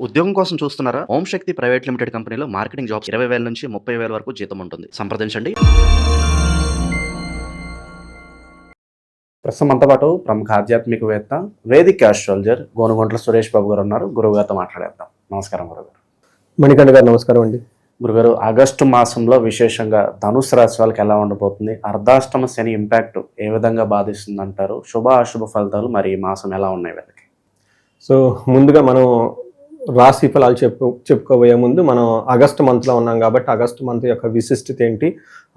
ఉద్యోగం కోసం చూస్తున్నారా? ఓం శక్తి ప్రైవేట్ లిమిటెడ్ కంపెనీలో మార్కెటింగ్ జాబ్స్ 20,000 నుంచి 30,000 వరకు జీతం ఉంటుంది. సంప్రదించండి. ప్రస్తుతం మనతో పాటు ప్రముఖ ఆధ్యాత్మికవేత్త, వేదిక్ ఆస్ట్రాలజర్ గోనుగుంట్ల సురేష్ బాబు గారు ఉన్నారు. గురువుగారితో మాట్లాడేద్దాం. నమస్కారం గురుగారు. మణికంఠ గారు నమస్కారం అండి. గురుగారు, ఆగస్టు మాసంలో విశేషంగా ధనుసు రాశి వాళ్ళకి ఎలా ఉండబోతుంది? అర్ధాష్టమ శని ఇంపాక్ట్ ఏ విధంగా బాధిస్తుంది అంటారు? శుభ అశుభ ఫలితాలు మరి ఈ మాసం ఎలా ఉన్నాయి వీళ్ళకి? సో ముందుగా మనం రాశి ఫలాలు చెప్పుకోబోయే ముందు మనం ఆగస్టు మంత్లో ఉన్నాం కాబట్టి ఆగస్టు మంత్ యొక్క విశిష్టత ఏంటి,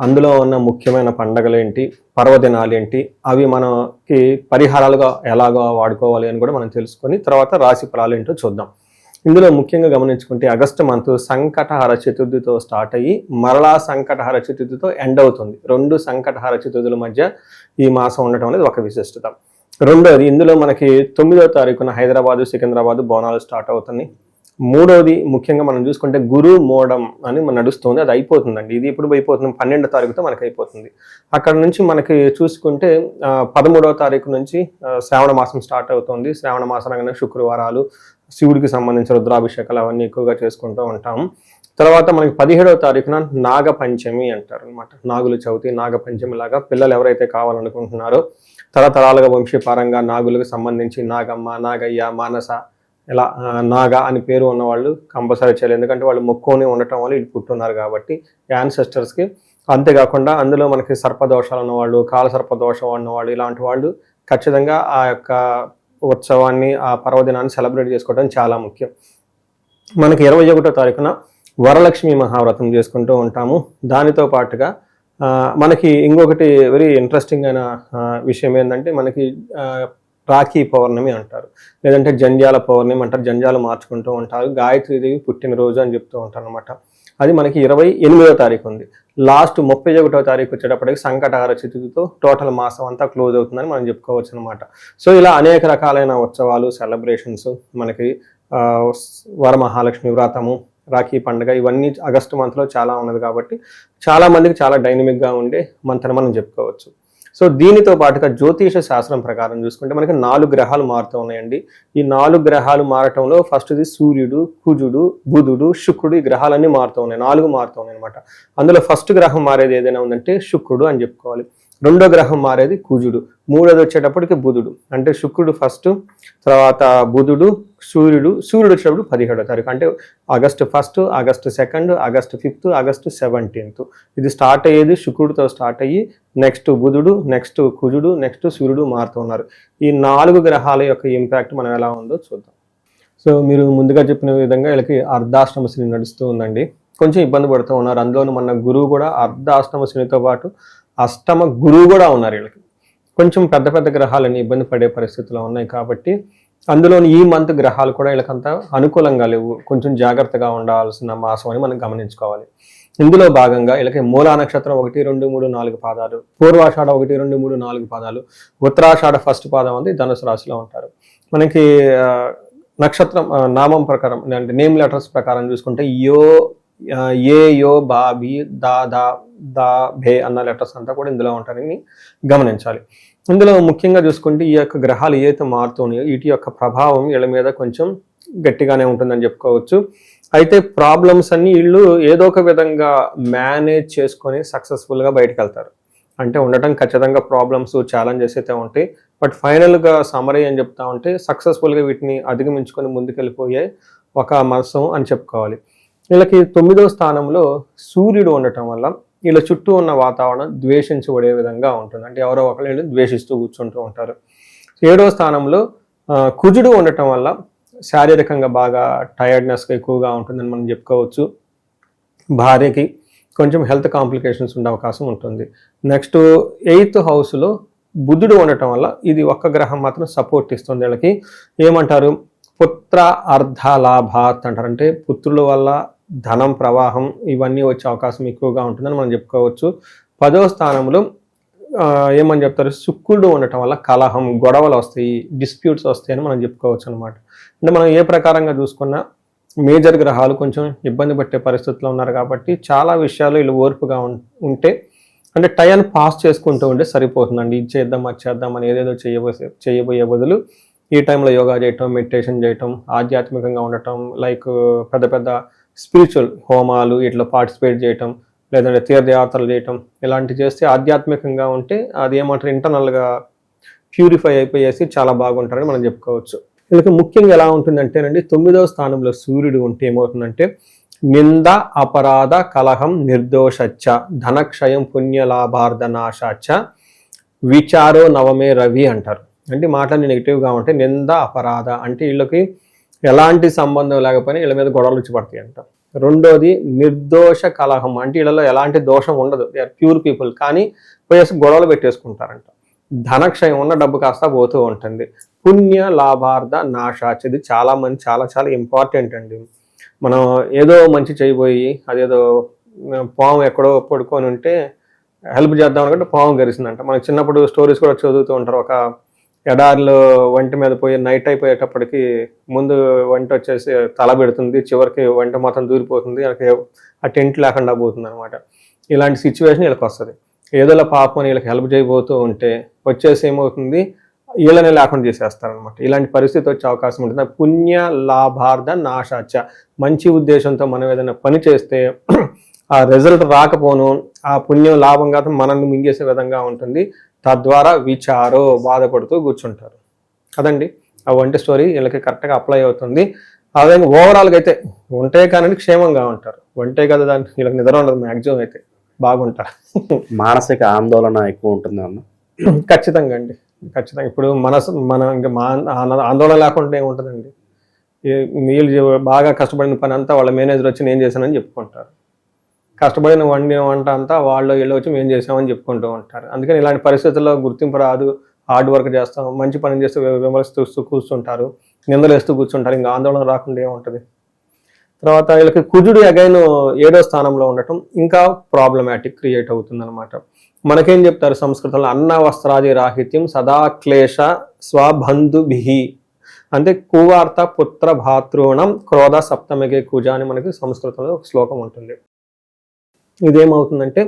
అందులో ఉన్న ముఖ్యమైన పండగలు ఏంటి, పర్వదినాలు ఏంటి, అవి మనకి పరిహారాలుగా ఎలాగా వాడుకోవాలి అని కూడా మనం తెలుసుకొని తర్వాత రాశి ఫలాలు ఏంటో చూద్దాం. ఇందులో ముఖ్యంగా గమనించుకుంటే ఆగస్టు మంత్ సంకటహర చతుర్థితో స్టార్ట్ అయ్యి మరలా సంకటహర చతుర్థితో ఎండ్ అవుతుంది. 2 సంకటహర చతుర్థుల మధ్య ఈ మాసం ఉండటం అనేది ఒక విశిష్టత. రెండోది, ఇందులో మనకి 9వ తారీఖున హైదరాబాదు, సికింద్రాబాదు బోనాలు స్టార్ట్ అవుతున్నాయి. మూడోది ముఖ్యంగా మనం చూసుకుంటే గురు మోడం అని మన నడుస్తుంది, అది అయిపోతుందండి. ఇది ఇప్పుడు అయిపోతుంది, 12వ తారీఖుతో మనకి అయిపోతుంది. అక్కడ నుంచి మనకి చూసుకుంటే 13వ తారీఖు నుంచి శ్రావణ మాసం స్టార్ట్ అవుతుంది. శ్రావణ మాసం అనగానే శుక్రవారాలు, శివుడికి సంబంధించిన రుద్రాభిషేకాలు అవన్నీ ఎక్కువగా చేసుకుంటూ ఉంటాం. తర్వాత మనకి 17వ తారీఖున నాగ పంచమి అంటారు అనమాట. నాగుల చవితి, నాగ పంచమి లాగా పిల్లలు ఎవరైతే కావాలనుకుంటున్నారో తరతరాలుగా వంశీపారంగా నాగులకు సంబంధించి నాగమ్మ, నాగయ్య, మానస ఇలా నాగ అని పేరు ఉన్నవాళ్ళు కంపల్సరీ చేయాలి. ఎందుకంటే వాళ్ళు మొక్కుని ఉండటం వల్ల ఇటు పుట్టున్నారు కాబట్టి యాన్సెస్టర్స్కి. అంతేకాకుండా అందులో మనకి సర్పదోషాలు ఉన్నవాళ్ళు, కాల సర్పదోషం ఉన్నవాళ్ళు, ఇలాంటి వాళ్ళు ఖచ్చితంగా ఆ యొక్క ఉత్సవాన్ని, ఆ పర్వదినాన్ని సెలబ్రేట్ చేసుకోవడం చాలా ముఖ్యం. మనకి 21వ తారీఖున వరలక్ష్మి మహావ్రతం చేసుకుంటూ ఉంటాము. దానితో పాటుగా మనకి ఇంకొకటి వెరీ ఇంట్రెస్టింగ్ అయిన విషయం ఏంటంటే మనకి రాఖీ పౌర్ణమి అంటారు, లేదంటే జంధ్యాల పౌర్ణమి అంటారు. జంధ్యాలు మార్చుకుంటూ ఉంటారు. గాయత్రీదేవి పుట్టినరోజు అని చెప్తూ ఉంటారు అనమాట. అది మనకి 28వ తారీఖు ఉంది. లాస్ట్ 31వ తారీఖు వచ్చేటప్పటికి సంకటహర చతుర్థితో టోటల్ మాసం అంతా క్లోజ్ అవుతుందని మనం చెప్పుకోవచ్చు అనమాట. సో ఇలా అనేక రకాలైన ఉత్సవాలు, సెలబ్రేషన్స్ మనకి వరమహాలక్ష్మి వ్రతము, రాఖీ పండుగ, ఇవన్నీ ఆగస్టు మంత్లో చాలా ఉన్నది కాబట్టి చాలా మందికి చాలా డైనమిక్గా ఉండే మంత్ అని మనం చెప్పుకోవచ్చు. సో దీనితో పాటుగా జ్యోతిష శాస్త్రం ప్రకారం చూసుకుంటే మనకి 4 గ్రహాలు మారుతూ ఉన్నాయండి. ఈ 4 గ్రహాలు మారటంలో ఫస్ట్ది సూర్యుడు, కుజుడు, బుధుడు, శుక్రుడు, ఈ గ్రహాలన్నీ మారుతూ ఉన్నాయి. 4 మారుతూ ఉన్నాయి అనమాట. అందులో ఫస్ట్ గ్రహం మారేది ఏదైనా ఉందంటే శుక్రుడు అని చెప్పుకోవాలి. రెండో గ్రహం మారేది కుజుడు, మూడోది వచ్చేటప్పటికి బుధుడు. అంటే శుక్రుడు ఫస్ట్, తర్వాత బుధుడు, సూర్యుడు వచ్చేటప్పుడు 17వ తారీఖు. అంటే ఆగస్టు 1, ఆగస్టు 2, ఆగస్టు 5, ఆగస్టు 17. ఇది స్టార్ట్ అయ్యేది శుక్రుడితో స్టార్ట్ అయ్యి నెక్స్ట్ బుధుడు, నెక్స్ట్ కుజుడు, నెక్స్ట్ సూర్యుడు మారుతూ ఉన్నారు. ఈ 4 గ్రహాల యొక్క ఇంపాక్ట్ మనం ఎలా ఉందో చూద్దాం. సో మీరు ముందుగా చెప్పిన విధంగా వీళ్ళకి అర్ధాష్టమ శని నడుస్తూ ఉందండి. కొంచెం ఇబ్బంది పడుతూ ఉన్నారు. అందులోనూ మన గురువు కూడా అర్ధాష్టమ శనితో పాటు అష్టమ గురువు కూడా ఉన్నారు. వీళ్ళకి కొంచెం పెద్ద పెద్ద గ్రహాలని ఇబ్బంది పడే పరిస్థితులు ఉన్నాయి కాబట్టి అందులోని ఈ మంత్ గ్రహాలు కూడా వీళ్ళకంతా అనుకూలంగా లేవు. కొంచెం జాగ్రత్తగా ఉండాల్సిన మాసం అని మనం గమనించుకోవాలి. ఇందులో భాగంగా వీళ్ళకి మూలా నక్షత్రం 1, 2, 3, 4 పాదాలు, పూర్వాషాఢ 1, 2, 3, 4 పాదాలు, ఉత్తరాషాఢ ఫస్ట్ పాదం అంది ధనుసు రాశిలో ఉంటారు. మనకి నక్షత్రం నామం ప్రకారం అంటే నేమ్ లెటర్స్ ప్రకారం చూసుకుంటే ఏ, యో, బా, బి, దా, భే అన్న లెటర్స్ అంతా కూడా ఇందులో ఉంటారని గమనించాలి. ఇందులో ముఖ్యంగా చూసుకుంటే ఈ యొక్క గ్రహాలు ఏదైతే మారుతున్నాయో వీటి యొక్క ప్రభావం వీళ్ళ మీద కొంచెం గట్టిగానే ఉంటుందని చెప్పుకోవచ్చు. అయితే ప్రాబ్లమ్స్ అన్ని వీళ్ళు ఏదో ఒక విధంగా మేనేజ్ చేసుకొని సక్సెస్ఫుల్గా బయటకు వెళ్తారు. అంటే ఉండటం ఖచ్చితంగా ప్రాబ్లమ్స్, ఛాలెంజెస్ అయితే ఉంటాయి. బట్ ఫైనల్గా సమరీ అని చెప్తా ఉంటే సక్సెస్ఫుల్గా వీటిని అధిగమించుకొని ముందుకెళ్ళిపోయే ఒక మాసం అని చెప్పుకోవాలి. వీళ్ళకి 9వ స్థానంలో సూర్యుడు ఉండటం వల్ల వీళ్ళ చుట్టూ ఉన్న వాతావరణం ద్వేషించబడే విధంగా ఉంటుంది. అంటే ఎవరో ఒకళ్ళు ద్వేషిస్తూ కూర్చుంటూ ఉంటారు. 7వ స్థానంలో కుజుడు ఉండటం వల్ల శారీరకంగా బాగా టైర్డ్నెస్గా ఎక్కువగా ఉంటుందని మనం చెప్పుకోవచ్చు. భార్యకి కొంచెం హెల్త్ కాంప్లికేషన్స్ ఉండే అవకాశం ఉంటుంది. నెక్స్ట్ 8th హౌస్లో బుధుడు ఉండటం వల్ల ఇది ఒక్క గ్రహం మాత్రం సపోర్ట్ ఇస్తుంది. వీళ్ళకి ఏమంటారు, పుత్ర అర్ధలాభాత్ అంటారు. అంటే పుత్రుల వల్ల ధనం ప్రవాహం ఇవన్నీ వచ్చే అవకాశం ఎక్కువగా ఉంటుందని మనం చెప్పుకోవచ్చు. 10వ స్థానంలో ఏమని చెప్తారు, శుక్రుడు ఉండటం వల్ల కలహం, గొడవలు వస్తాయి, డిస్ప్యూట్స్ వస్తాయని మనం చెప్పుకోవచ్చు అనమాట. అంటే మనం ఏ ప్రకారంగా చూసుకున్నా మేజర్ గ్రహాలు కొంచెం ఇబ్బంది పట్టే పరిస్థితుల్లో ఉన్నారు కాబట్టి చాలా విషయాలు వీళ్ళు ఓర్పుగా ఉంటే అంటే టైం పాస్ చేసుకుంటూ ఉంటే సరిపోతుందండి. ఇది చేద్దాం, అది చేద్దాం అని ఏదేదో చేయబోయే బదులు ఈ టైంలో యోగా చేయటం, మెడిటేషన్ చేయటం, ఆధ్యాత్మికంగా ఉండటం, లైక్ పెద్ద పెద్ద స్పిరిచువల్ హోమాలు ఇట్లా పార్టిసిపేట్ చేయటం, లేదంటే తీర్థయాత్రలు చేయటం, ఇలాంటివి చేస్తే ఆధ్యాత్మికంగా ఉంటే అది ఏమంటారు ఇంటర్నల్గా ప్యూరిఫై అయిపోయేసి చాలా బాగుంటారని మనం చెప్పుకోవచ్చు. వీళ్ళకి ముఖ్యంగా ఎలా ఉంటుందంటేనండి 9వ స్థానంలో సూర్యుడు ఉంటే ఏమవుతుందంటే నింద అపరాధ కలహం నిర్దోషచ్చ ధనక్షయం పుణ్యలాభార్ధనాశాచ విచారో నవమే రవి అంటారు. అంటే మాటలు నెగిటివ్గా ఉంటే నింద అపరాధ అంటే వీళ్ళకి ఎలాంటి సంబంధం లేకపోయినా వీళ్ళ మీద గొడవలు వచ్చి పడతాయి అంట. రెండోది నిర్దోష కలహం అంటే వీళ్ళలో ఎలాంటి దోషం ఉండదు, దే ఆర్ ప్యూర్ పీపుల్, కానీ పోయేసి గొడవలు పెట్టేసుకుంటారంట. ధనక్షయం ఉన్న డబ్బు కాస్త పోతూ ఉంటుంది. పుణ్య లాభార్థ నాశాచ ఇది చాలా మంది చాలా చాలా ఇంపార్టెంట్ అండి. మనం ఏదో మంచి చేయబోయి అదేదో పాము ఎక్కడో పడుకొని ఉంటే హెల్ప్ చేద్దాం అనుకుంటే పాము గరిసిందంట. మనకి చిన్నప్పుడు స్టోరీస్ కూడా చదువుతూ ఉంటారు. ఒక ఎడారిలో వంట మీద పోయి నైట్ అయిపోయేటప్పటికి ముందు వంట వచ్చేసి తల పెడుతుంది, చివరికి వంట మొత్తం దూరిపోతుంది, ఆ టెంట్ లేకుండా పోతుంది అనమాట. ఇలాంటి సిచ్యువేషన్ వీళ్ళకి వస్తుంది. ఏదోలా పాపం వీళ్ళకి హెల్ప్ చేయబోతూ ఉంటే వచ్చేసి ఏమవుతుంది వీళ్ళనే లేకుండా చేసేస్తారనమాట. ఇలాంటి పరిస్థితి వచ్చే అవకాశం ఉంటుంది. పుణ్య లాభార్థ నాశాచ మంచి ఉద్దేశంతో మనం ఏదైనా పని చేస్తే ఆ రిజల్ట్ రాకపోను ఆ పుణ్యం లాభంగా మనల్ని మింగేసే విధంగా ఉంటుంది. తద్వారా విచారో బాధపడుతూ కూర్చుంటారు కదండి. ఆ వంటి స్టోరీ వీళ్ళకి కరెక్ట్గా అప్లై అవుతుంది. అదే ఓవరాల్గా అయితే ఉంటే కానీ క్షేమంగా ఉంటారు. వంటే కదా దానికి వీళ్ళకి నిద్ర ఉండదు, మ్యాక్సిమం అయితే బాగుంటారు. మానసిక ఆందోళన ఎక్కువ ఉంటుంది అన్న. ఖచ్చితంగా అండి, ఖచ్చితంగా. ఇప్పుడు మన ఇంకా ఆందోళన లేకుండా ఏముంటుందండి. వీళ్ళు బాగా కష్టపడిన పని అంతా వాళ్ళ మేనేజర్ వచ్చి నేను చేశానని చెప్పుకుంటారు. కష్టపడిన వంట అంతా వాళ్ళు వీళ్ళు వచ్చి మేము చేసామని చెప్పుకుంటూ ఉంటారు. అందుకని ఇలాంటి పరిస్థితుల్లో గుర్తింపు రాదు, హార్డ్ వర్క్ చేస్తాం, మంచి పని చేస్తూ విమర్శిస్తూ కూర్చుంటారు, నిందలేస్తూ కూర్చుంటారు. ఇంకా ఆందోళన రాకుండా ఏముంటుంది. తర్వాత వీళ్ళకి కుజుడు అగైన్ 7వ స్థానంలో ఉండటం ఇంకా ప్రాబ్లమాటిక్ క్రియేట్ అవుతుంది అనమాట. మనకేం చెప్తారు సంస్కృతంలో అన్న వస్త్రాది రాహిత్యం సదా క్లేశ స్వబంధుభిః అంటే కువార్త పుత్ర భాతృణం క్రోధ సప్తమికే కుజ అని మనకి సంస్కృతంలో ఒక శ్లోకం ఉంటుంది. ఇదేమవుతుందంటే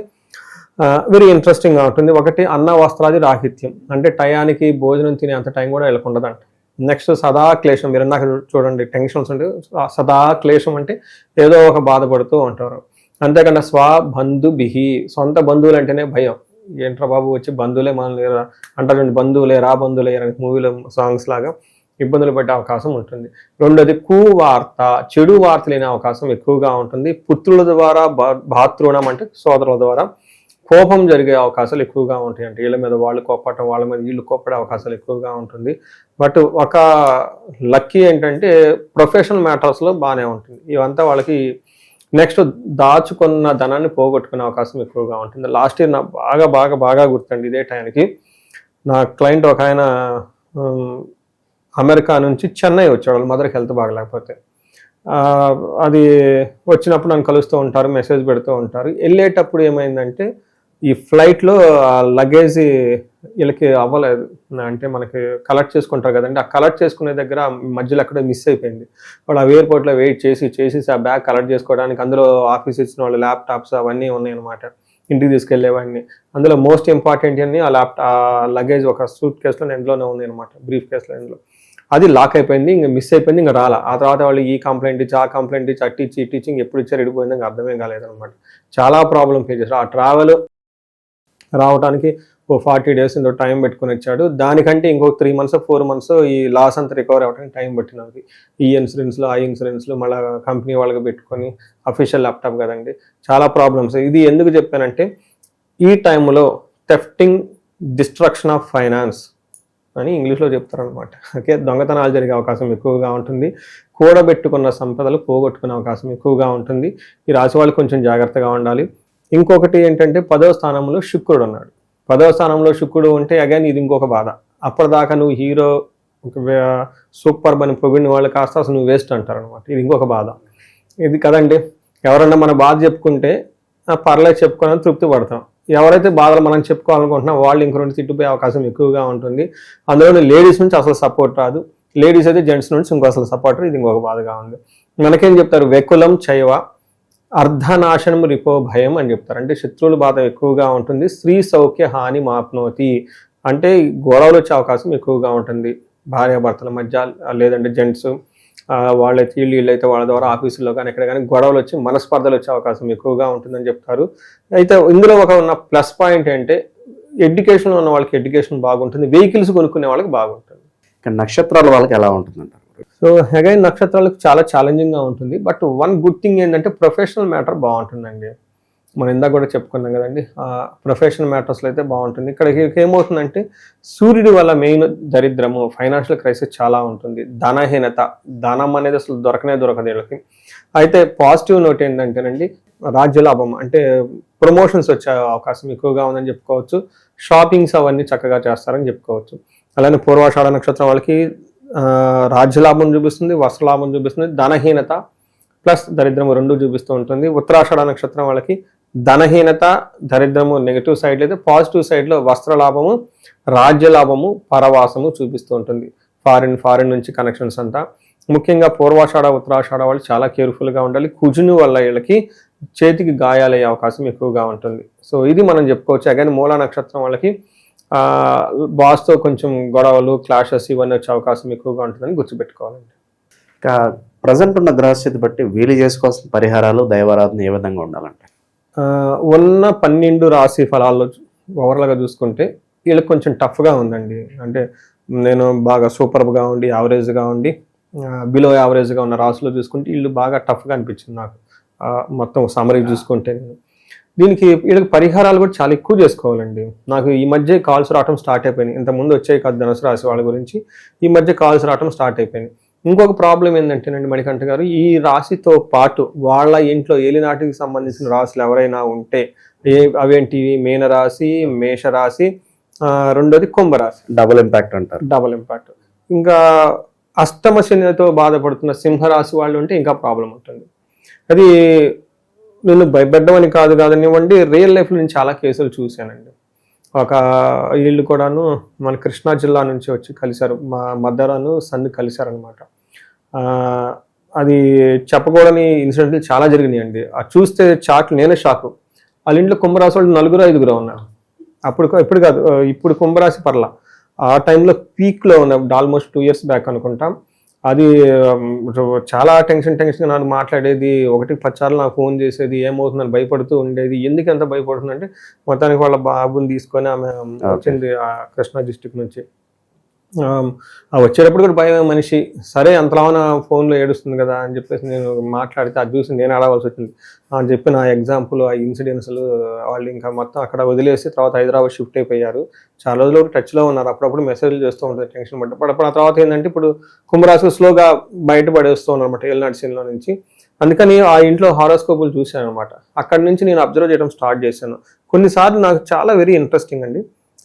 వెరీ ఇంట్రెస్టింగ్గా ఉంటుంది. ఒకటి అన్న వస్త్రాది రాహిత్యం అంటే టయానికి భోజనం తినే అంత టైం కూడా వీళ్ళకు ఉండదంట. నెక్స్ట్ సదా క్లేశం, మీరు నాకు చూడండి టెన్షన్స్ అంటే సదా క్లేశం అంటే ఏదో ఒక బాధపడుతూ ఉంటారు. అంతేకాకుండా స్వబంధుభిః సొంత బంధువులు అంటేనే భయం. ఏంట్రా బాబు వచ్చి బంధువులే మనల్ని అంటారు, బంధువులే రా బంధువులే అని మూవీలో సాంగ్స్ లాగా ఇబ్బందులు పడే అవకాశం ఉంటుంది. రెండోది కువార్త చెడు వార్త లేని అవకాశం ఎక్కువగా ఉంటుంది. పుత్రుల ద్వారా భాతృణం అంటే సోదరుల ద్వారా కోపం జరిగే అవకాశాలు ఎక్కువగా ఉంటాయి. అంటే వీళ్ళ మీద వాళ్ళు కోపడటం, వాళ్ళ మీద వీళ్ళు కోపడే అవకాశాలు ఎక్కువగా ఉంటుంది. బట్ ఒక లక్కీ ఏంటంటే ప్రొఫెషనల్ మ్యాటర్స్లో బాగానే ఉంటుంది. ఇవంతా వాళ్ళకి నెక్స్ట్ దాచుకున్న ధనాన్ని పోగొట్టుకునే అవకాశం ఎక్కువగా ఉంటుంది. లాస్ట్ ఇయర్ నా బాగా బాగా బాగా గుర్తండి. ఇదే టైంకి నా క్లయింట్ ఒక ఆయన అమెరికా నుంచి చెన్నై వచ్చాడు. వాళ్ళ మదర్కి హెల్త్ బాగలేకపోతే అది వచ్చినప్పుడు నన్ను కలుస్తూ ఉంటారు, మెసేజ్ పెడుతూ ఉంటారు. వెళ్ళేటప్పుడు ఏమైందంటే ఈ ఫ్లైట్లో లగేజ్ వీళ్ళకి అవ్వలేదు. అంటే మనకి కలెక్ట్ చేసుకుంటారు కదండి, ఆ కలెక్ట్ చేసుకునే దగ్గర మధ్యలో అక్కడ మిస్ అయిపోయింది. వాళ్ళు ఆ ఎయిర్పోర్ట్లో వెయిట్ చేసి ఆ బ్యాగ్ కలెక్ట్ చేసుకోవడానికి అందులో ఆఫీస్ ఇచ్చిన వాళ్ళ ల్యాప్టాప్స్ అవన్నీ ఉన్నాయన్నమాట, ఇంటికి తీసుకెళ్లేవాడిని. అందులో మోస్ట్ ఇంపార్టెంట్ అన్ని ఆ లగేజ్ ఒక సూట్ కేసులో ఎండ్లోనే ఉంది అనమాట, బ్రీఫ్ కేసులో ఎండ్లో. అది లాక్ అయిపోయింది, ఇంకా మిస్ అయిపోయింది, ఇంకా రాలా. ఆ తర్వాత వాళ్ళు ఈ కంప్లైంట్ ఇచ్చి ఆ కంప్లైంట్ ఇచ్చి అట్టిచ్చి టీచింగ్ ఎప్పుడు ఇచ్చారు ఇడిపోయింది, ఇంకా అర్థమే కాలేదనమాట. చాలా ప్రాబ్లం ఫేస్ చేశారు. ఆ ట్రావెల్ రావడానికి ఓ 40 days ఇంకో టైం పెట్టుకుని వచ్చాడు. దానికంటే ఇంకొక 3 months 4 months ఈ లాస్ అంతా రికవర్ అవ్వడానికి టైం పట్టినది. ఈ ఇన్సూరెన్స్లు ఆ ఇన్సూరెన్స్లు మళ్ళీ కంపెనీ వాళ్ళకి పెట్టుకొని అఫీషియల్ ల్యాప్టాప్ కదండి, చాలా ప్రాబ్లమ్స్. ఇది ఎందుకు చెప్పానంటే ఈ టైంలో థెఫ్టింగ్ డిస్ట్రక్షన్ ఆఫ్ ఫైనాన్స్ అని ఇంగ్లీష్లో చెప్తారనమాట. ఓకే, దొంగతనాలు జరిగే అవకాశం ఎక్కువగా ఉంటుంది. కూడబెట్టుకున్న సంపదలు పోగొట్టుకునే అవకాశం ఎక్కువగా ఉంటుంది. ఈ రాశి వాళ్ళు కొంచెం జాగ్రత్తగా ఉండాలి. ఇంకొకటి ఏంటంటే 10వ స్థానంలో శుక్రుడు ఉన్నాడు. 10వ స్థానంలో శుక్రుడు ఉంటే అగైన్ ఇది ఇంకొక బాధ. అప్పటిదాకా నువ్వు హీరో సూపర్ అని పొగిడిన వాళ్ళు కాస్త అసలు నువ్వు వేస్ట్ అంటారనమాట. ఇది ఇంకొక బాధ. ఇది కదండి, ఎవరన్నా మన బాధ చెప్పుకుంటే పర్లేదు చెప్పుకోవాలని తృప్తి పడతాం. ఎవరైతే బాధలు మనం చెప్పుకోవాలనుకుంటున్నా వాళ్ళు ఇంకో రెండు తిట్టుపోయే అవకాశం ఎక్కువగా ఉంటుంది. అందులో లేడీస్ నుంచి అసలు సపోర్ట్ రాదు, లేడీస్ అయితే జెంట్స్ నుంచి ఇంకో అసలు సపోర్ట్. ఇది ఇంకొక బాధగా ఉంది. మనకేం చెప్తారు, వెకులం చైవ అర్ధనాశనం రిపో భయం అని చెప్తారు. అంటే శత్రువుల బాధ ఎక్కువగా ఉంటుంది. స్త్రీ సౌఖ్య హాని మాప్నోతి అంటే గొడవలు వచ్చే అవకాశం ఎక్కువగా ఉంటుంది. భార్యాభర్తల మధ్య లేదంటే జెంట్స్ వాళ్ళైతే వీళ్ళైతే వాళ్ళ ద్వారా ఆఫీసుల్లో కానీ ఎక్కడ కానీ గొడవలు వచ్చి మనస్పర్ధలు వచ్చే అవకాశం ఎక్కువగా ఉంటుందని చెప్తారు. అయితే ఇందులో ఉన్న ప్లస్ పాయింట్ ఏంటంటే ఎడ్యుకేషన్ ఉన్న వాళ్ళకి ఎడ్యుకేషన్ బాగుంటుంది, వెహికల్స్ కొనుక్కునే వాళ్ళకి బాగుంటుంది. నక్షత్రాల వాళ్ళకి ఎలా ఉంటుందంటారు? సో అగైన్ నక్షత్రాలకు చాలా ఛాలెంజింగ్గా ఉంటుంది. బట్ వన్ గుడ్ థింగ్ ఏంటంటే ప్రొఫెషనల్ మ్యాటర్ బాగుంటుందండి. మనం ఇందాక కూడా చెప్పుకున్నాం కదండి, ప్రొఫెషనల్ మ్యాటర్స్లో అయితే బాగుంటుంది. ఇక్కడ ఏమవుతుందంటే సూర్యుడి వల్ల మెయిన్ దరిద్రము, ఫైనాన్షియల్ క్రైసిస్ చాలా ఉంటుంది, ధనహీనత, ధనం అనేది అసలు దొరకదు వీళ్ళకి. అయితే పాజిటివ్ నోట్ ఏంటంటేనండి రాజ్యలాభం, అంటే ప్రమోషన్స్ వచ్చే అవకాశం ఎక్కువగా ఉందని చెప్పుకోవచ్చు. షాపింగ్స్ అవన్నీ చక్కగా చేస్తారని చెప్పుకోవచ్చు. అలానే పూర్వాషాఢ నక్షత్రం వాళ్ళకి రాజ్యలాభం చూపిస్తుంది, వస్త్రలాభం చూపిస్తుంది, ధనహీనత ప్లస్ దరిద్రము రెండు చూపిస్తూ ఉంటుంది. ఉత్తరాషాఢ నక్షత్రం వాళ్ళకి ధనహీనత, దరిద్రము నెగిటివ్ సైడ్ అయితే పాజిటివ్ సైడ్లో వస్త్రలాభము, రాజ్యలాభము, పరవాసము చూపిస్తూ ఉంటుంది. ఫారిన్ నుంచి కనెక్షన్స్ అంతా. ముఖ్యంగా పూర్వాషాఢ ఉత్తరాషాఢ వాళ్ళు చాలా కేర్ఫుల్గా ఉండాలి. కుజుని వల్ల వీళ్ళకి చేతికి గాయాలయ్యే అవకాశం ఎక్కువగా ఉంటుంది. సో ఇది మనం చెప్పుకోవచ్చు. అగైన్ మూలా నక్షత్రం వాళ్ళకి బాస్తో కొంచెం గొడవలు, క్లాషెస్ ఇవన్నీ వచ్చే అవకాశం ఎక్కువగా ఉంటుందని గుర్తుపెట్టుకోవాలండి. ఇంకా ప్రజెంట్ ఉన్న గ్రహస్థితి బట్టి వీలు చేసుకోవాల్సిన పరిహారాలు, దైవారాధన ఏ విధంగా ఉండాలంటే? ఉన్న 12 రాశి ఫలాల్లో ఓవర్లాగా చూసుకుంటే వీళ్ళకి కొంచెం టఫ్గా ఉందండి. అంటే నేను బాగా సూపర్గా ఉండి యావరేజ్గా ఉండి బిలో యావరేజ్గా ఉన్న రాశిలో చూసుకుంటే వీళ్ళు బాగా టఫ్గా అనిపించింది నాకు. మొత్తం సమరీ చూసుకుంటే దీనికి వీళ్ళకి పరిహారాలు కూడా చాలా ఎక్కువ చేసుకోవాలండి. నాకు ఈ మధ్య కాల్స్ రావడం స్టార్ట్ అయిపోయినాయి. ఇంతకుముందు వచ్చాయి కాదు ధనుసు రాశి వాళ్ళ గురించి, ఈ మధ్య కాల్స్ రావడం స్టార్ట్ అయిపోయినాయి. ఇంకొక ప్రాబ్లం ఏంటంటేనండి మణికంఠ గారు, ఈ రాశితో పాటు వాళ్ళ ఇంట్లో ఏలినాటికి సంబంధించిన రాశులు ఎవరైనా ఉంటే అవేంటివి మీనరాశి, మేషరాశి, రెండోది కుంభరాశి, డబుల్ ఇంపాక్ట్ అంటారు. Double impact. ఇంకా అష్టమ శనితో బాధపడుతున్న సింహరాశి వాళ్ళు ఉంటే ఇంకా ప్రాబ్లం ఉంటుంది. అది నేను భయపడ్డమని కాదనివ్వండి, రియల్ లైఫ్లో నేను చాలా కేసులు చూశానండి. ఒక వీళ్ళు కూడాను మన కృష్ణా జిల్లా నుంచి వచ్చి కలిశారు, మా మదరాను సన్ను కలిశారనమాట. అది చెప్పకూడని ఇన్సిడెంట్లు చాలా జరిగినాయండి. అది చూస్తే నేనే షాకు. వాళ్ళ ఇంట్లో కుంభరాశి వాళ్ళు 4-5 ఉన్నారు. ఇప్పుడు కాదు, ఇప్పుడు కుంభరాశి పర్లా. ఆ టైంలో పీక్లో ఉన్న ఆల్మోస్ట్ 2 years బ్యాక్ అనుకుంటాం. అది చాలా టెన్షన్ నాకు మాట్లాడేది, 1-10 సార్లు నాకు ఫోన్ చేసేది, ఏమవుతుందని భయపడుతూ ఉండేది. ఎందుకు ఎంత భయపడుతుందంటే మొత్తానికి వాళ్ళ బాబుని తీసుకొని ఆమె వచ్చింది కృష్ణా డిస్ట్రిక్ట్ నుంచి. వచ్చేటప్పుడు కూడా భయం మనిషి. సరే అంతలాన ఫోన్లో ఏడుస్తుంది కదా అని చెప్పేసి నేను మాట్లాడితే అది చూసి నేను అడగాల్సి వచ్చింది అని చెప్పి నా ఎగ్జాంపుల్, ఆ ఇన్సిడెంట్స్లు వాళ్ళు ఇంకా మొత్తం అక్కడ వదిలేసి తర్వాత హైదరాబాద్ షిఫ్ట్ అయిపోయారు. చాలా రోజులు టచ్లో ఉన్నారు. అప్పుడప్పుడు మెసేజ్లు చేస్తూ ఉంటుంది టెన్షన్ పడ్డప్పుడు. ఆ తర్వాత ఏంటంటే ఇప్పుడు కుంభరాశి స్లోగా బయటపడేస్తూ ఉన్నారన్నమాట ఏలినాటి సీన్లో నుంచి. అందుకని ఆ ఇంట్లో హారోస్కోపులు చూశాను అనమాట. అక్కడి నుంచి నేను అబ్జర్వ్ చేయడం స్టార్ట్ చేశాను. కొన్నిసార్లు నాకు చాలా వెరీ ఇంట్రెస్టింగ్ అండి,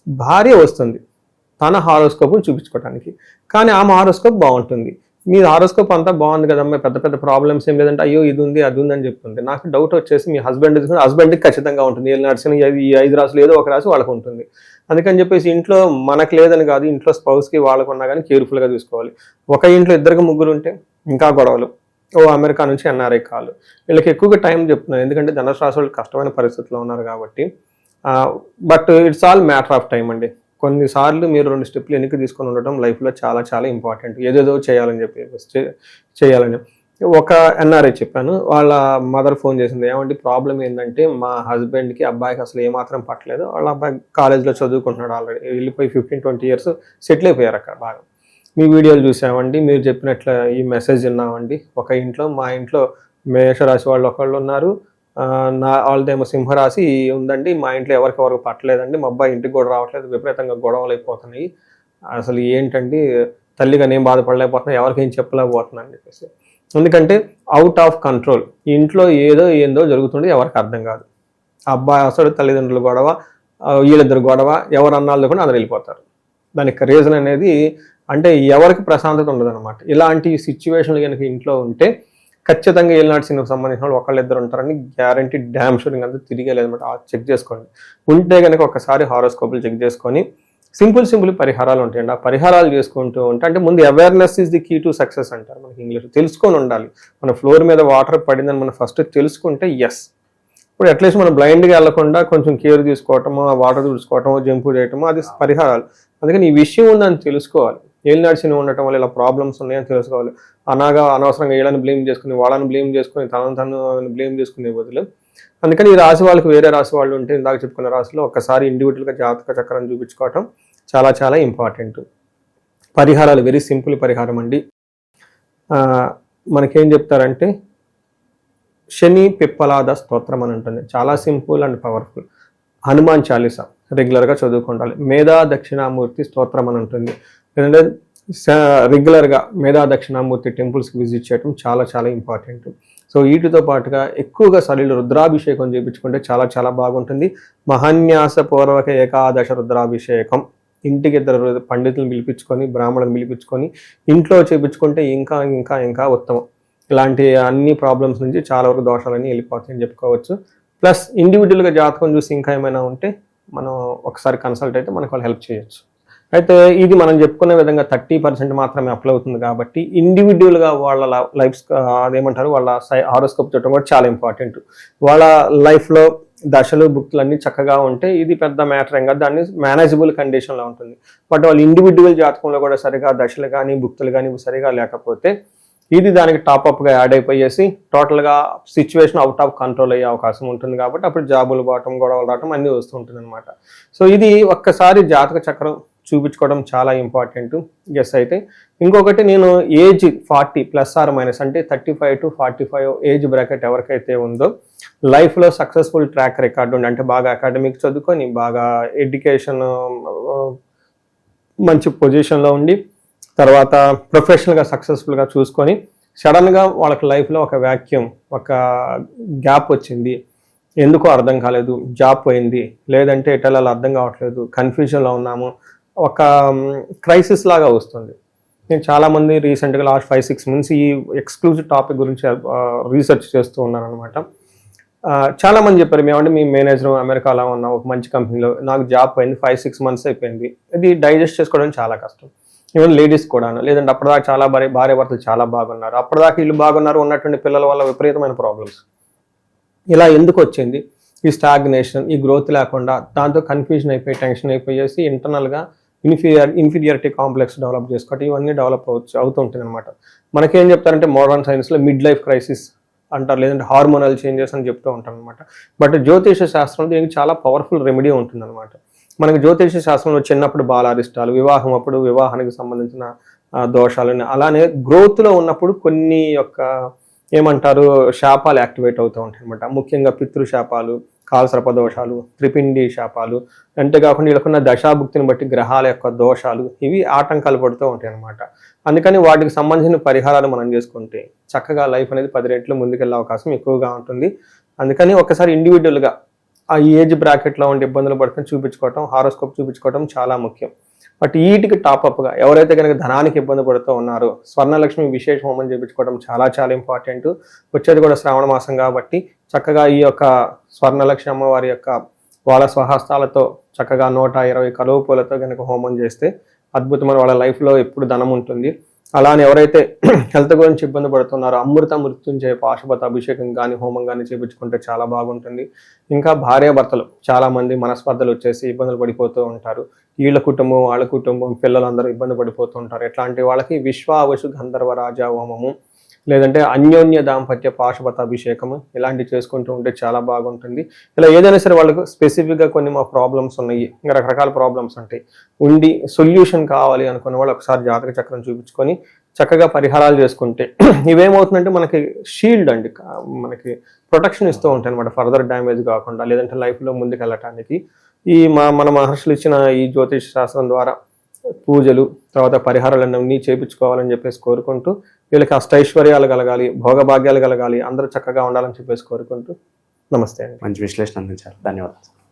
భార్య వస్తుంది తన హారోస్కోప్ని చూపించుకోవడానికి, కానీ ఆమె హారోస్కోప్ బాగుంటుంది. మీ హారోస్కోప్ అంతా బాగుంది కదమ్మా, పెద్ద ప్రాబ్లమ్స్ ఏం లేదంటే అయ్యో ఇది ఉంది అది ఉంది అని చెప్తుంది. నాకు డౌట్ వచ్చేసి మీ హస్బెండ్కి ఖచ్చితంగా ఉంటుంది. నడిచిన ఈ 5 రాశులు ఏదో ఒక రాశి వాళ్ళకు ఉంటుంది. అందుకని చెప్పేసి ఇంట్లో మనకు లేదని కాదు, ఇంట్లో స్పౌస్కి వాళ్ళకు ఉన్నా కానీ కేర్ఫుల్గా చూసుకోవాలి. ఒక ఇంట్లో 2-3 ఉంటే ఇంకా గొడవలు. అమెరికా నుంచి ఎన్ఆర్ఐ కాలు. వీళ్ళకి ఎక్కువగా టైం చెప్తున్నాను, ఎందుకంటే ధనుసు రాశి వాళ్ళు కష్టమైన పరిస్థితుల్లో ఉన్నారు కాబట్టి. But it's all matter of time అండి. కొన్నిసార్లు మీరు 2 స్టెప్లు వెనక్కి తీసుకొని ఉండటం లైఫ్లో చాలా చాలా ఇంపార్టెంట్. ఏదేదో చేయాలని ఒక ఎన్ఆర్ఐ చెప్పాను. వాళ్ళ మదర్ ఫోన్ చేసింది, ఏమంటే ప్రాబ్లం ఏంటంటే మా హస్బెండ్కి అబ్బాయికి అసలు ఏమాత్రం పట్టలేదు. వాళ్ళ అబ్బాయి కాలేజ్లో చదువుకుంటున్నాడు, ఆల్రెడీ వెళ్ళిపోయి 15-20 years సెటిల్ అయిపోయారు అక్కడ. బాగా మీ వీడియోలు చూసామండి, మీరు చెప్పినట్ల ఈ మెసేజ్ విన్నామండి. మా ఇంట్లో మేషరాశి వాళ్ళు ఒకళ్ళు ఉన్నారు, వాళ్ళదేమో సింహరాశి ఉందండి. మా ఇంట్లో ఎవరికి పట్టలేదండి, మా అబ్బాయి ఇంటికి కూడా రావట్లేదు, విపరీతంగా గొడవలు అయిపోతున్నాయి. అసలు ఏంటండి తల్లిగా నేను బాధపడలేకపోతున్నా, ఎవరికి ఏం చెప్పలేకపోతున్నా అని చెప్పేసి. ఎందుకంటే అవుట్ ఆఫ్ కంట్రోల్, ఇంట్లో ఏందో జరుగుతుంది, ఎవరికి అర్థం కాదు. అబ్బాయి అసలు తల్లిదండ్రులు గొడవ, వీళ్ళిద్దరు గొడవ, ఎవరు అన్నాళ్ళు కూడా అందరు వెళ్ళిపోతారు. దానికి రీజన్ అనేది అంటే ఎవరికి ప్రశాంతత ఉండదు అనమాట. ఇలాంటి సిచ్యువేషన్లు కనుక ఇంట్లో ఉంటే ఖచ్చితంగా ఏలినాటి సినిమాకి సంబంధించిన వాళ్ళు 1-2 ఉంటారని గ్యారంటీ, డ్యామ్ షూరింగ్ అంతా తిరిగే లేదనమాట. చెక్ చేసుకోండి. ఉంటే కనుక ఒకసారి హారోస్కోపులు చెక్ చేసుకొని సింపుల్ పరిహారాలు ఉంటాయండి. ఆ పరిహారాలు చేసుకుంటూ ఉంటే, అంటే ముందు awareness is the key to success అంటారు మనకి ఇంగ్లీష్. తెలుసుకొని ఉండాలి. మన ఫ్లోర్ మీద వాటర్ పడిందని మనం ఫస్ట్ తెలుసుకుంటే ఎస్. ఇప్పుడు అట్లీస్ట్ మనం బ్లైండ్గా వెళ్లకుండా కొంచెం కేర్ తీసుకోవటము, ఆ వాటర్ చూసుకోవటము, జంపు చేయటము, అది పరిహారాలు. అందుకని ఈ విషయం ఉందని తెలుసుకోవాలి. ఏలినాడు శని ఉండటం వల్ల ఇలా ప్రాబ్లమ్స్ ఉన్నాయని తెలుసుకోవాలి. అనవసరంగా వీళ్ళని బ్లేమ్ చేసుకుని వాళ్ళని బ్లేమ్ చేసుకుని తను బ్లేమ్ చేసుకునే బదులు, అందుకని ఈ రాశి వాళ్ళకి వేరే రాశి వాళ్ళు ఉంటే ఇందాక చెప్పుకున్న రాశిలో ఒక్కసారి ఇండివిజువల్గా జాతక చక్రం చూపించుకోవటం చాలా చాలా ఇంపార్టెంట్. పరిహారాలు వెరీ సింపుల్ పరిహారం అండి. మనకేం చెప్తారంటే శని పిప్పలాద స్తోత్రం అని ఉంటుంది, చాలా simple and powerful. Hanuman Chalisa రెగ్యులర్గా చదువుకుంటాలి. మేధా దక్షిణామూర్తి స్తోత్రం అని ఉంటుంది, లేదంటే రెగ్యులర్గా మేధా దక్షిణామూర్తి టెంపుల్స్కి విజిట్ చేయడం చాలా చాలా ఇంపార్టెంట్. సో వీటితో పాటుగా ఎక్కువగా సరిలు రుద్రాభిషేకం చేయించుకుంటే చాలా చాలా బాగుంటుంది. మహాన్యాస పూర్వక ఏకాదశ రుద్రాభిషేకం ఇంటికి 2 పండితులను పిలిపించుకొని బ్రాహ్మణులను పిలిపించుకొని ఇంట్లో చేయించుకుంటే ఇంకా ఇంకా ఇంకా ఉత్తమం. ఇలాంటి అన్ని ప్రాబ్లమ్స్ నుంచి చాలా వరకు దోషాలన్నీ వెళ్ళిపోతాయని చెప్పుకోవచ్చు. ప్లస్ ఇండివిజువల్గా జాతకం చూసి ఇంకా ఏమైనా ఉంటే మనం ఒకసారి కన్సల్ట్ అయితే మనకు వాళ్ళు హెల్ప్ చేయొచ్చు. అయితే ఇది మనం చెప్పుకునే విధంగా 30% మాత్రమే అప్లై అవుతుంది కాబట్టి ఇండివిజువల్గా వాళ్ళ లైఫ్ అదేమంటారు వాళ్ళ హారోస్కోప్ చూడటం కూడా చాలా ఇంపార్టెంట్. వాళ్ళ లైఫ్లో దశలు భుక్తులన్నీ చక్కగా ఉంటే ఇది పెద్ద మ్యాటర్ ఏం కాదు, దాన్ని మేనేజబుల్ కండిషన్లో ఉంటుంది. బట్ వాళ్ళు ఇండివిజువల్ జాతకంలో కూడా సరిగా దశలు కానీ భుక్తులు కానీ సరిగా లేకపోతే ఇది దానికి టాప్అప్గా యాడ్ అయిపోయేసి టోటల్గా సిచ్యువేషన్ అవుట్ ఆఫ్ కంట్రోల్ అయ్యే అవకాశం ఉంటుంది. కాబట్టి అప్పుడు జాబులు పోవటం గొడవలు రావటం అన్నీ వస్తూ ఉంటుంది అనమాట. సో ఇది ఒక్కసారి జాతక చక్రం చూపించుకోవడం చాలా ఇంపార్టెంట్. గెస్ అయితే ఇంకొకటి, నేను ఏజ్ 40± అంటే 35 to 45 ఏజ్ బ్రాకెట్ ఎవరికైతే ఉందో లైఫ్లో సక్సెస్ఫుల్ ట్రాక్ రికార్డు ఉండి, అంటే బాగా అకాడమిక్ చదువుకొని బాగా ఎడ్యుకేషన్ మంచి పొజిషన్లో ఉండి తర్వాత ప్రొఫెషనల్గా సక్సెస్ఫుల్గా చూసుకొని సడన్గా వాళ్ళకి లైఫ్లో ఒక వ్యాక్యూమ్, ఒక గ్యాప్ వచ్చింది, ఎందుకో అర్థం కాలేదు, జాబ్ పోయింది, లేదంటే ఎటెళ్ళాలో అర్థం కావట్లేదు, కన్ఫ్యూజన్లో ఉన్నాము, ఒక క్రైసిస్ లాగా వస్తుంది. నేను చాలామంది రీసెంట్గా లాస్ట్ 5-6 months ఈ ఎక్స్క్లూజివ్ టాపిక్ గురించి రీసెర్చ్ చేస్తూ ఉన్నాను అనమాట. చాలామంది చెప్పారు, మేమంటే మీ మేనేజర్ అమెరికాలో ఉన్న ఒక మంచి కంపెనీలో నాకు జాబ్ పోయింది, 5-6 months అయిపోయింది. ఇది డైజెస్ట్ చేసుకోవడం చాలా కష్టం. ఈవెన్ లేడీస్ కూడాను, లేదంటే అప్పటిదాకా చాలా భార్య భర్తలు చాలా బాగున్నారు, అప్పటిదాకా వీళ్ళు బాగున్నారు, ఉన్నటువంటి పిల్లల వల్ల విపరీతమైన ప్రాబ్లమ్స్. ఇలా ఎందుకు వచ్చింది? ఈ స్టాగ్నేషన్, ఈ గ్రోత్ లేకుండా దాంతో కన్ఫ్యూజన్ అయిపోయి టెన్షన్ అయిపోయేసి ఇంటర్నల్గా ఇన్ఫీరియారిటీ కాంప్లెక్స్ డెవలప్ చేసుకోవటం, ఇవన్నీ డెవలప్ అవుతుంటుంది అనమాట. మనకేం చెప్తారంటే మోడర్న్ సైన్స్లో మిడ్ లైఫ్ క్రైసిస్ అంటారు, లేదంటే హార్మోనల్ చేంజెస్ అని చెప్తూ ఉంటారు అనమాట. బట్ జ్యోతిష శాస్త్రం దీనికి చాలా పవర్ఫుల్ రెమెడీ ఉంటుంది అనమాట. మనకి జ్యోతిష శాస్త్రంలో చిన్నప్పుడు బాలారిష్టాలు, వివాహం అప్పుడు వివాహానికి సంబంధించిన దోషాలని, అలానే గ్రోత్లో ఉన్నప్పుడు కొన్ని యొక్క ఏమంటారు శాపాలు యాక్టివేట్ అవుతూ ఉంటాయి అనమాట. ముఖ్యంగా పితృశాపాలు, కాలసర్ప దోషాలు, త్రిపిండి శాపాలు, అంతేకాకుండా వీళ్ళకున్న దశాభుక్తిని బట్టి గ్రహాల యొక్క దోషాలు, ఇవి ఆటంకాలు పడుతూ ఉంటాయి అనమాట. అందుకని వాటికి సంబంధించిన పరిహారాలు మనం చేసుకుంటే చక్కగా లైఫ్ అనేది 10 రెట్లు ముందుకెళ్ళే అవకాశం ఎక్కువగా ఉంటుంది. అందుకని ఒకసారి ఇండివిజువల్గా ఆ ఏజ్ బ్రాకెట్లో ఉండే ఇబ్బందులు పడుతుంది చూపించుకోవటం, హారోస్కోప్ చూపించుకోవటం చాలా ముఖ్యం. బట్ వీటికి టాప్అప్గా ఎవరైతే కనుక ధనానికి ఇబ్బంది పడుతూ ఉన్నారో స్వర్ణలక్ష్మి విశేష హోమం చేయించుకోవడం చాలా చాలా ఇంపార్టెంట్. వచ్చేది కూడా శ్రావణ మాసం కాబట్టి చక్కగా ఈ యొక్క స్వర్ణలక్ష్మి అమ్మవారి యొక్క వాళ్ళ స్వహస్తాలతో చక్కగా 120 కలువ పూలతో కనుక హోమం చేస్తే అద్భుతమైన వాళ్ళ లైఫ్లో ఎప్పుడు ధనం ఉంటుంది. అలానే ఎవరైతే హెల్త్ గురించి ఇబ్బంది పడుతున్నారో అమృత మృత్యుంజయ పాశుపత అభిషేకం కానీ హోమం కానీ చేయించుకుంటే చాలా బాగుంటుంది. ఇంకా భార్యాభర్తలు చాలామంది మనస్పర్ధలు వచ్చేసి ఇబ్బందులు పడిపోతూ ఉంటారు. వీళ్ళ కుటుంబం వాళ్ళ కుటుంబం పిల్లలందరూ ఇబ్బంది పడిపోతూ ఉంటారు. ఇట్లాంటి వాళ్ళకి విశ్వావశు గంధర్వ రాజా హోమము, లేదంటే అన్యోన్య దాంపత్య పాశుపత అభిషేకము ఇలాంటివి చేసుకుంటూ ఉంటే చాలా బాగుంటుంది. ఇలా ఏదైనా సరే వాళ్ళకు స్పెసిఫిక్గా కొన్ని మా ప్రాబ్లమ్స్ ఉన్నాయి, ఇంకా రకరకాల ప్రాబ్లమ్స్ ఉంటాయి, ఉండి సొల్యూషన్ కావాలి అనుకున్న వాళ్ళు ఒకసారి జాతక చక్రం చూపించుకొని చక్కగా పరిహారాలు చేసుకుంటే ఇవేమవుతుందంటే మనకి షీల్డ్ అండి, మనకి ప్రొటెక్షన్ ఇస్తూ ఉంటాయి అనమాట, ఫర్దర్ డ్యామేజ్ కాకుండా, లేదంటే లైఫ్లో ముందుకు వెళ్ళటానికి. ఈ మన మహర్షులు ఇచ్చిన ఈ జ్యోతిష శాస్త్రం ద్వారా పూజలు తర్వాత పరిహారాలన్నీ చేయించుకోవాలని చెప్పేసి కోరుకుంటూ, వీళ్ళకి అష్టైశ్వర్యాలు కలగాలి, భోగభాగ్యాలు కలగాలి, అందరూ చక్కగా ఉండాలని చెప్పేసి కోరుకుంటూ నమస్తే అండి. మంచి విశ్లేషణ అందించారు, ధన్యవాదాలు.